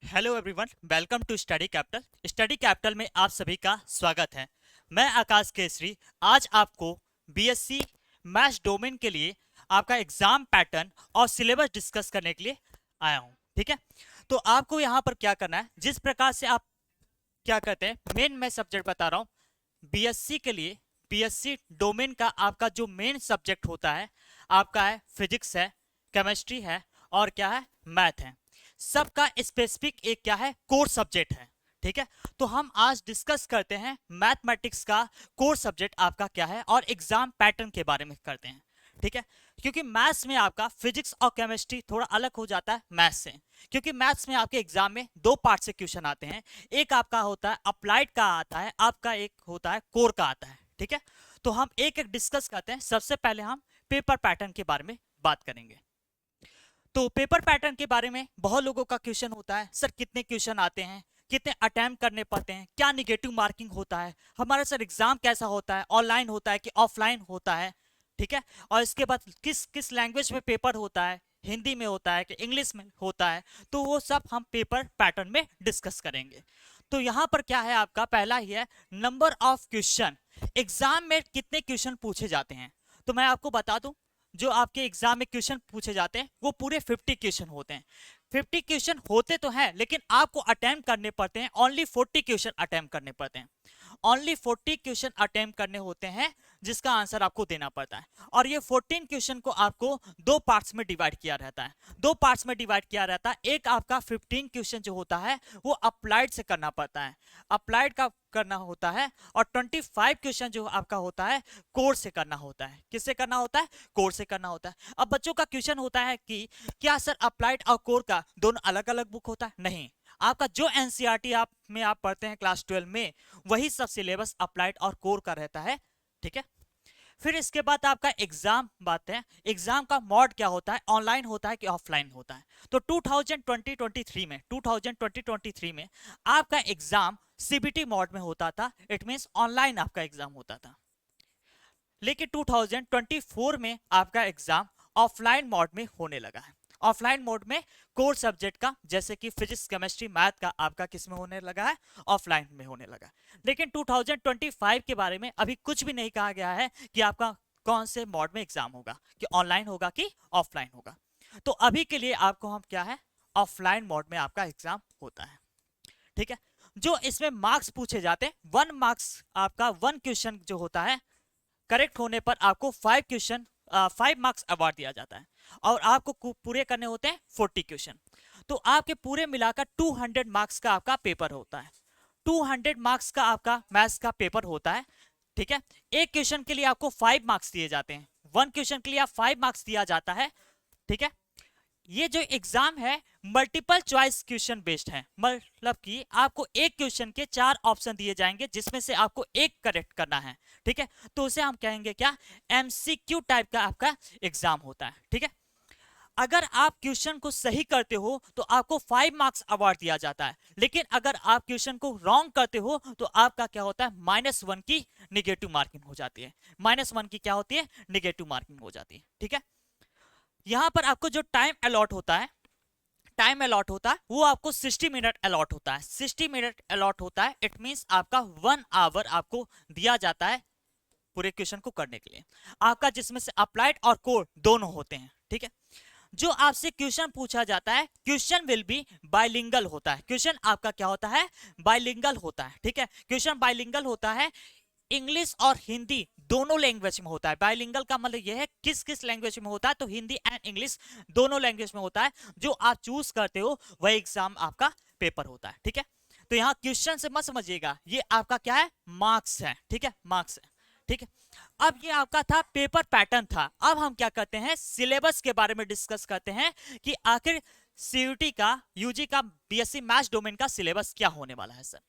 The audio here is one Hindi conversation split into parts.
Hello everyone, welcome to Study Capital. Study Capital में आप सभी का स्वागत है। मैं आकाश केसरी आज आपको बीएससी मैथ्स डोमेन के लिए आपका एग्जाम पैटर्न और सिलेबस डिस्कस करने के लिए आया हूं। ठीक है, तो आपको यहां पर क्या करना है, जिस प्रकार से आप क्या कहते हैं, मेन मैं सब्जेक्ट बता रहा हूं बीएससी के लिए। बीएससी डोमेन का आपका जो मेन सब्जेक्ट होता है आपका है फिजिक्स है, केमिस्ट्री है और क्या है, मैथ है। सबका स्पेसिफिक एक क्या है, कोर सब्जेक्ट है। ठीक है, तो हम आज डिस्कस करते हैं मैथमेटिक्स का कोर सब्जेक्ट आपका क्या है और एग्जाम पैटर्न के बारे में करते हैं। ठीक है, क्योंकि मैथ्स में आपका फिजिक्स और केमिस्ट्री थोड़ा अलग हो जाता है मैथ्स से। क्योंकि मैथ्स में आपके एग्जाम में दो पार्ट से क्वेश्चन आते हैं, एक आपका होता है अप्लाइड का आता है, आपका एक होता है कोर का आता है। ठीक है, तो हम एक एक डिस्कस करते हैं। सबसे पहले हम पेपर पैटर्न के बारे में बात करेंगे। तो पेपर पैटर्न के बारे में बहुत लोगों का क्वेश्चन होता है, सर कितने क्वेश्चन आते हैं, कितने अटेम्प्ट करने पड़ते हैं, क्या निगेटिव मार्किंग होता है, हमारा सर एग्जाम कैसा होता है, ऑनलाइन होता है कि ऑफलाइन होता है। ठीक है, और इसके बाद किस किस लैंग्वेज में पेपर होता है, हिंदी में होता है कि इंग्लिश में होता है, तो वो सब हम पेपर पैटर्न में डिस्कस करेंगे। तो यहाँ पर क्या है, आपका पहला ही है नंबर ऑफ क्वेश्चन। एग्जाम में कितने क्वेश्चन पूछे जाते हैं, तो मैं आपको बता दूं, जो आपके एग्जाम में क्वेश्चन पूछे जाते हैं वो पूरे 50 क्वेश्चन होते हैं। 50 क्वेश्चन होते तो हैं, लेकिन आपको अटेम्प्ट करने पड़ते हैं, ओनली 40 क्वेश्चन अटेम्प्ट करने पड़ते हैं। ओनली 40 क्वेश्चन अटेम्प्ट करने होते हैं, जिसका आंसर आपको देना पड़ता है। और ये 14 क्वेश्चन को आपको दो पार्ट्स में डिवाइड किया रहता है। दो पार्ट्स में डिवाइड किया रहता है। एक आपका 15 क्वेश्चन जो होता है वो अप्लाइड से करना पड़ता है, अप्लाइड का करना होता है। और 25 क्वेश्चन जो आपका होता है कोर से करना होता है। किससे करना होता है, कोर से करना होता है। अब बच्चों का क्वेश्चन होता है कि क्या सर अप्लाइड और कोर का दोनों अलग अलग बुक होता है? नहीं, आपका जो एनसीईआरटी आप पढ़ते हैं क्लास 12 में, वही सब सिलेबस अप्लाइड और कोर का रहता है। ठीक है, फिर इसके बाद आपका एग्जाम बात है। एग्जाम का मोड क्या होता है, ऑनलाइन होता है कि ऑफलाइन होता है? तो 2023 में आपका एग्जाम सीबीटी मोड में होता था, इट मींस ऑनलाइन आपका एग्जाम होता था। लेकिन 2024 में आपका एग्जाम ऑफलाइन मोड में होने लगा है। ऑफलाइन मोड में कोर सब्जेक्ट का, जैसे कि फिजिक्स केमिस्ट्री मैथ का, आपका किस में होने लगा है, ऑफलाइन में होने लगा। लेकिन 2025 के बारे में अभी कुछ भी नहीं कहा गया है कि आपका कौन से मोड में एग्जाम होगा, कि ऑनलाइन होगा कि ऑफलाइन होगा। तो अभी के लिए आपको हम क्या है, ऑफलाइन मोड में आपका एग्जाम होता है। ठीक है, जो इसमें मार्क्स पूछे जाते हैं, 1 मार्क्स आपका 1 क्वेश्चन जो होता है, करेक्ट होने पर आपको 5 मार्क्स अवार्ड दिया जाता है। और आपको पूरे करने होते हैं 40 क्वेश्चन। तो आपके पूरे मिलाकर 200 मार्क्स का आपका पेपर होता है। 200 मार्क्स का आपका मैथ्स का पेपर होता है। ठीक है, एक क्वेश्चन के लिए आपको 5 मार्क्स दिए जाते हैं। 1 क्वेश्चन के लिए आप 5 मार्क्स दिया जाता है। ठीक है, ये जो एग्जाम है मल्टीपल चॉइस क्वेश्चन बेस्ड है, मतलब कि आपको एक क्वेश्चन के 4 ऑप्शन दिए जाएंगे, जिसमें से आपको एक करेक्ट करना है। ठीक है, तो उसे हम कहेंगे क्या, एमसीक्यू टाइप का आपका एग्जाम होता है। ठीक है, अगर आप क्वेश्चन को सही करते हो तो आपको 5 मार्क्स अवार्ड दिया जाता है। लेकिन अगर आप क्वेश्चन को रॉन्ग करते हो तो आपका क्या होता है, -1 की निगेटिव मार्किंग हो जाती है। -1 की क्या होती है, निगेटिव मार्किंग हो जाती है। ठीक है, यहां पर आपको जो टाइम अलॉट होता है वो आपको 60 मिनट अलॉट होता है। 60 मिनट अलॉट होता है, इट मींस आपका 1 आवर आपको दिया जाता है पूरे क्वेश्चन को करने के लिए आपका, जिसमें से अप्लाइड और कोर दोनों होते हैं। ठीक है, जो आपसे क्वेश्चन पूछा जाता है, क्वेश्चन विल बी बाइलिंगल होता है। क्वेश्चन आपका क्या होता है, बाइलिंगल होता है। ठीक है, क्वेश्चन बाइलिंगल होता है, इंग्लिश और हिंदी दोनों लैंग्वेज में होता है। बाइलिंगल का मतलब यह है किस किस लैंग्वेज में होता है, तो हिंदी एंड इंग्लिश दोनों लैंग्वेज में होता है। जो आप चूज करते हो वह एग्जाम आपका पेपर होता है। ठीक है, तो यहाँ क्वेश्चन से मत समझिएगा, ये आपका क्या है, मार्क्स है। ठीक है, मार्क्स है। ठीक है, अब ये आपका था पेपर पैटर्न था। अब हम क्या करते हैं, सिलेबस के बारे में डिस्कस करते हैं कि आखिर सीयूटी का, यूजी का बीएससी मैथ्स डोमेन का सिलेबस क्या होने वाला है सर।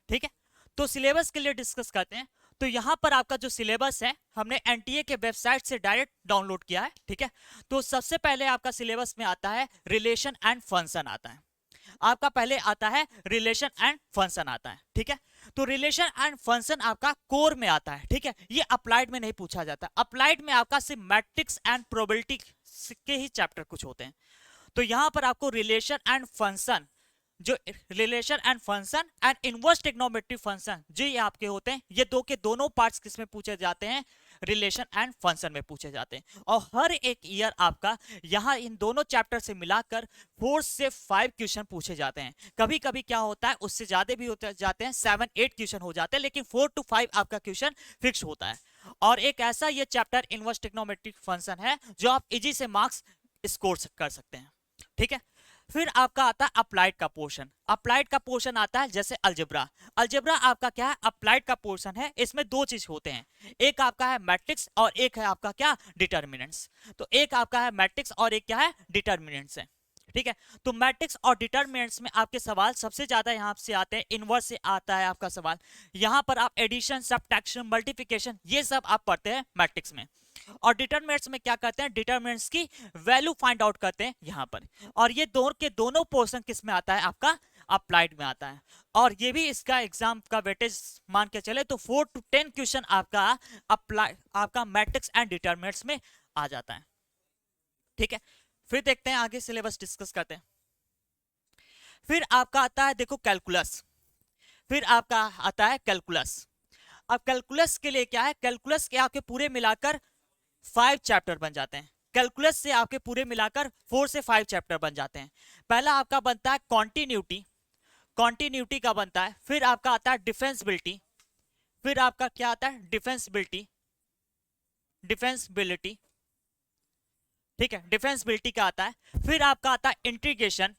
ठीक है, तो सिलेबस के लिए डिस्कस करते हैं। तो यहां पर आपका जो सिलेबस है हमने एनटीए के वेबसाइट से डायरेक्ट डाउनलोड किया है। ठीक है, तो सबसे पहले आपका सिलेबस में आता है रिलेशन एंड फंक्शन आता है। आपका पहले आता है रिलेशन एंड फंक्शन आता है। ठीक है, तो रिलेशन एंड फंक्शन आपका कोर में आता है। ठीक है, ये अप्लाइड में नहीं पूछा जाता। अप्लाइड में आपका सिर्फ मैट्रिक्स एंड प्रोबेबिलिटी के ही चैप्टर कुछ होते हैं। तो यहां पर आपको रिलेशन एंड फंक्शन जो relation and function and inverse trigonometry function, जो ये आपके होते हैं, ये दो के दोनों पार्ट्स किसमें पूछे जाते हैं, रिलेशन एंड फंक्शन में पूछे जाते हैं। और हर एक ईयर आपका यहाँ इन दोनों चैप्टर से मिलाकर 4 से 5 क्वेश्चन पूछे जाते हैं। कभी कभी क्या होता है उससे ज्यादा भी होते जाते हैं, 7-8 क्वेश्चन हो जाते हैं, लेकिन 4 to 5 आपका क्वेश्चन फिक्स होता है। और एक ऐसा ये चैप्टर इनवर्स ट्रिग्नोमेट्रिक फंक्शन है जो आप इजी से मार्क्स स्कोर कर सकते हैं। ठीक है, फिर आपका आता है अप्लाइड का पोर्शन। अप्लाइड का पोर्शन आता है जैसे अलजेब्रा। अलजेब्रा आपका क्या है, अप्लाइड का पोर्शन है। इसमें दो चीज होते हैं, एक आपका है मैट्रिक्स और एक है आपका क्या, डिटर्मिनेंट्स। तो एक आपका है मैट्रिक्स और एक क्या है, डिटर्मिनेंट्स है। ठीक है, तो मैट्रिक्स और डिटर्मिनेंट्स में आपके सवाल सबसे ज्यादा यहाँ से आते हैं, इनवर्स से आता है आपका सवाल। यहाँ पर आप एडिशन, सब्ट्रैक्शन, मल्टीप्लिकेशन ये सब आप पढ़ते हैं मैट्रिक्स में। और डिटरमिनेंट्स में क्या करते हैं, डिटरमिनेंट्स की वैल्यू फाइंड आउट करते हैं यहाँ पर। और ये दोनों के दोनों पोर्शन किस में आता है, आपका अप्लाइड में आता है। और ये भी इसका एग्जाम का वेटेज मान के चले तो 4 to 10 क्वेश्चन आपका अप्लाई, आपका मैट्रिक्स एंड डिटरमिनेंट्स में आ जाता है। ठीक है, फिर देखते हैं आगे, सिलेबस डिस्कस करते हैं। फिर आपका आता है देखो कैलकुलस। फिर आपका आता है कैलकुलस। अब कैलकुलस के लिए क्या है, कैलकुलस के आपके पूरे मिलाकर 5 चैप्टर बन जाते हैं। कैलकुलस से आपके पूरे मिलाकर 4 से 5 चैप्टर बन जाते हैं। पहला आपका बनता है कॉन्टिन्यूटी, कॉन्टिन्यूटी का बनता है। फिर आपका आता है डिफेंसिबिलिटी। फिर आपका क्या आता है, डिफेंसिबिलिटी, डिफेंसिबिलिटी। ठीक है, डिफेंसिबिलिटी का आता है। फिर आपका आता है इंटीग्रेशन,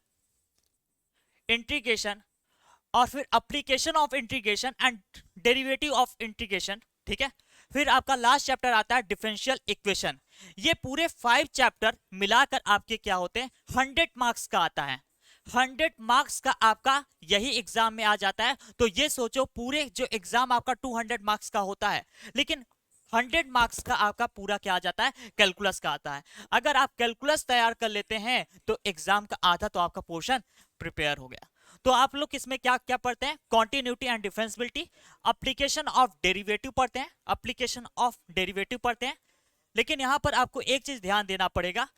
इंटीग्रेशन। और फिर application of integration and derivative of integration. ठीक है, फिर आपका लास्ट चैप्टर आता है डिफरेंशियल इक्वेशन। ये पूरे 5 चैप्टर मिलाकर आपके क्या होते हैं, 100 मार्क्स का आता है। 100 मार्क्स का आपका यही एग्जाम में आ जाता है। तो ये सोचो पूरे जो एग्जाम आपका 200 मार्क्स का होता है, लेकिन 100 मार्क्स का आपका पूरा क्या आ जाता है, कैलकुलस का आता है। अगर आप कैलकुलस तैयार कर लेते हैं तो एग्जाम का आधा तो आपका पोर्शन प्रिपेयर हो गया। तो आप लोग इसमें क्या क्या पढ़ते हैं, continuity and differentiability, application of derivative पढ़ते हैं, एप्लीकेशन ऑफ डेरिवेटिव पढ़ते हैं। लेकिन यहां पर आपको एक चीज ध्यान देना पड़ेगा,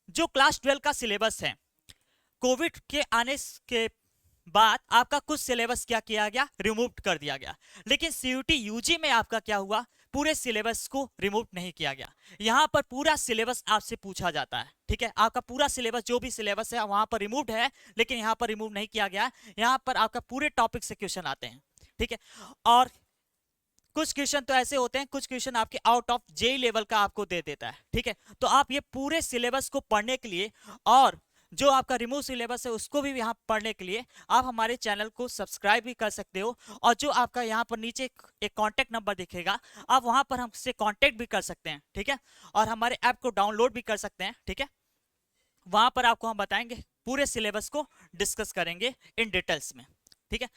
जो क्लास 12 का सिलेबस है, कोविड के आने के बाद आपका कुछ सिलेबस क्या किया गया, रिमूव कर दिया गया। लेकिन सीयूटी यूजी में आपका क्या हुआ, पूरे सिलेबस को रिमूव नहीं किया गया। यहां पर पूरा सिलेबस आपसे पूछा जाता है। ठीक है, आपका पूरा सिलेबस, जो भी सिलेबस है वहां पर रिमूव्ड है, लेकिन यहां पर रिमूव नहीं किया गया। यहां पर आपका पूरे टॉपिक से क्वेश्चन आते हैं। ठीक है, और कुछ क्वेश्चन तो ऐसे होते हैं, कुछ क्वेश्चन आपके आउट ऑफ जेई लेवल का आपको दे देता है। ठीक है, तो आप ये पूरे सिलेबस को पढ़ने के लिए और जो आपका रिमूव सिलेबस है उसको भी यहाँ पढ़ने के लिए आप हमारे चैनल को सब्सक्राइब भी कर सकते हो। और जो आपका यहाँ पर नीचे एक कॉन्टैक्ट नंबर दिखेगा, आप वहां पर हमसे कॉन्टैक्ट भी कर सकते हैं। ठीक है, और हमारे ऐप को डाउनलोड भी कर सकते हैं। ठीक है, वहां पर आपको हम बताएंगे, पूरे सिलेबस को डिस्कस करेंगे इन डिटेल्स में। ठीक है,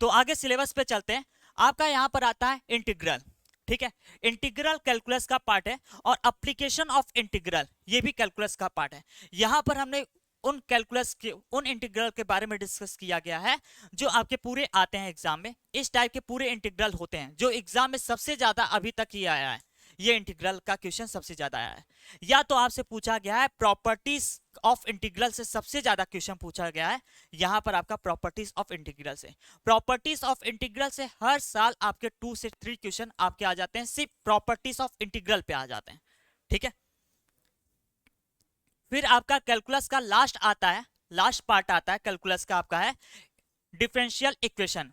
तो आगे सिलेबस पे चलते हैं। आपका यहाँ पर आता है इंटीग्रल। ठीक है, इंटीग्रल कैलकुलस का पार्ट है, और एप्लीकेशन ऑफ इंटीग्रल ये भी कैलकुलस का पार्ट है। यहाँ पर हमने उन कैलकुलस के, उन इंटीग्रल के बारे में डिस्कस किया गया है जो आपके पूरे आते हैं एग्जाम में। इस टाइप के पूरे इंटीग्रल होते हैं जो एग्जाम में सबसे ज्यादा अभी तक ही आया है। ये इंटीग्रल का क्वेश्चन सबसे ज्यादा आया है। या तो आपसे पूछा गया है प्रॉपर्टीज ऑफ इंटीग्रल से, सबसे ज्यादा क्वेश्चन पूछा गया है यहां पर आपका प्रॉपर्टीज ऑफ इंटीग्रल से। प्रॉपर्टीज ऑफ इंटीग्रल से हर साल आपके 2 से 3 क्वेश्चन आपके आ जाते हैं, सिर्फ प्रॉपर्टीज ऑफ इंटीग्रल पे आ जाते हैं। ठीक है, फिर आपका कैलकुलस का लास्ट आता है, लास्ट पार्ट आता है कैलकुलस का आपका है डिफरेंशियल इक्वेशन।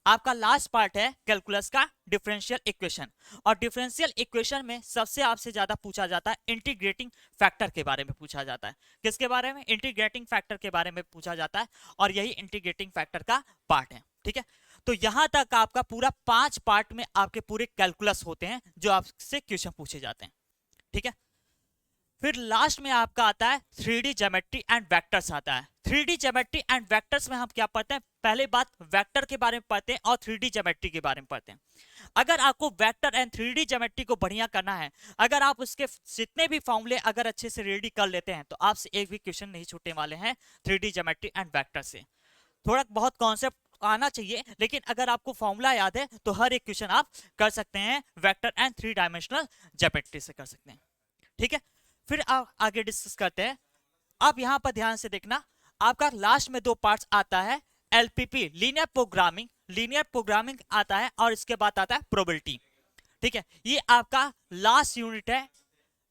आपका लास्ट पार्ट है कैलकुलस का डिफरेंशियल इक्वेशन। और डिफरेंशियल इक्वेशन में सबसे आपसे ज्यादा पूछा जाता है इंटीग्रेटिंग फैक्टर के बारे में पूछा जाता है। किसके बारे में, इंटीग्रेटिंग फैक्टर के बारे में पूछा जाता है, और यही इंटीग्रेटिंग फैक्टर का पार्ट है। ठीक है, तो यहां तक आपका पूरा 5 पार्ट में आपके पूरे कैलकुलस होते हैं जो आपसे क्वेश्चन पूछे जाते हैं। ठीक है, फिर लास्ट में आपका आता है 3D ज्योमेट्री एंड वेक्टर्स आता है। 3D ज्योमेट्री एंड वेक्टर्स में हम क्या पढ़ते हैं, पहले बात वेक्टर के बारे में पढ़ते हैं और 3D ज्योमेट्री के बारे में पढ़ते हैं। अगर आपको वेक्टर एंड 3D ज्योमेट्री को बढ़िया करना है, अगर आप उसके जितने भी फॉर्मूले अगर अच्छे से रेडी कर लेते हैं, तो आपसे एक भी क्वेश्चन नहीं छूटने वाले हैं 3D ज्योमेट्री एंड वेक्टर से। थोड़ा बहुत कॉन्सेप्ट आना चाहिए, लेकिन अगर आपको फॉर्मूला याद है तो हर एक क्वेश्चन आप कर सकते हैं वेक्टर एंड 3 डायमेंशनल ज्योमेट्री से कर सकते हैं। ठीक है, फिर आप आगे डिस्कस करते हैं। आप यहां पर ध्यान से देखना, आपका लास्ट में दो पार्ट्स आता है एलपीपी लीनियर प्रोग्रामिंग आता है, और इसके बाद आता है प्रोबेबिलिटी। ठीक है, ये आपका लास्ट यूनिट है,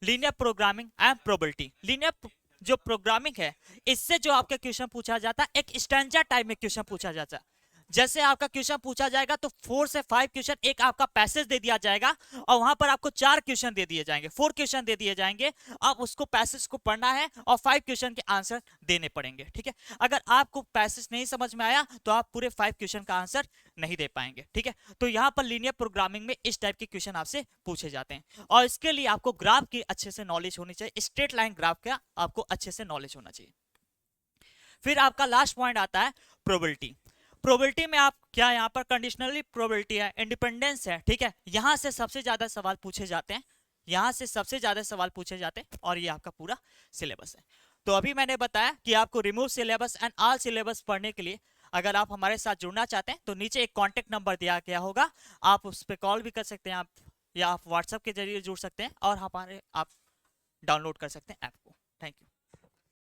linear programming and probability. Linear जो प्रोग्रामिंग है, इससे जो आपका क्वेश्चन पूछा जाता है, एक स्टैंडर्ड टाइप में क्वेश्चन पूछा जाता है। जैसे आपका क्वेश्चन पूछा जाएगा तो 4 से 5 क्वेश्चन, एक आपका पैसेज दे दिया जाएगा और वहां पर आपको 4 क्वेश्चन दे दिए जाएंगे, 4 क्वेश्चन दे दिए जाएंगे। आप उसको पैसेज को पढ़ना है और 5 क्वेश्चन के आंसर देने पड़ेंगे। ठीक है, अगर आपको पैसेज नहीं समझ में आया तो आप पूरे 5 क्वेश्चन का आंसर नहीं दे पाएंगे। ठीक है, तो यहाँ पर लीनियर प्रोग्रामिंग में इस टाइप के क्वेश्चन आपसे पूछे जाते हैं, और इसके लिए आपको ग्राफ की अच्छे से नॉलेज होनी चाहिए, स्ट्रेट लाइन ग्राफ का आपको अच्छे से नॉलेज होना चाहिए। फिर आपका लास्ट पॉइंट आता है प्रोबेबिलिटी। प्रोबेबिलिटी में आप क्या, यहाँ पर कंडीशनली प्रोबेबिलिटी है, इंडिपेंडेंस है। ठीक है, यहां से सबसे ज्यादा सवाल पूछे जाते हैं, यहां से सबसे ज्यादा सवाल पूछे जाते हैं, और ये आपका पूरा सिलेबस है। तो अभी मैंने बताया कि आपको remove syllabus and all syllabus पढ़ने के लिए अगर आप हमारे साथ जुड़ना चाहते हैं तो नीचे एक कॉन्टेक्ट नंबर दिया गया होगा, आप उस पर कॉल भी कर सकते हैं, आप या आप व्हाट्सएप के जरिए जुड़ सकते हैं, और हमारे आप डाउनलोड कर सकते हैं ऐप को। Thank you.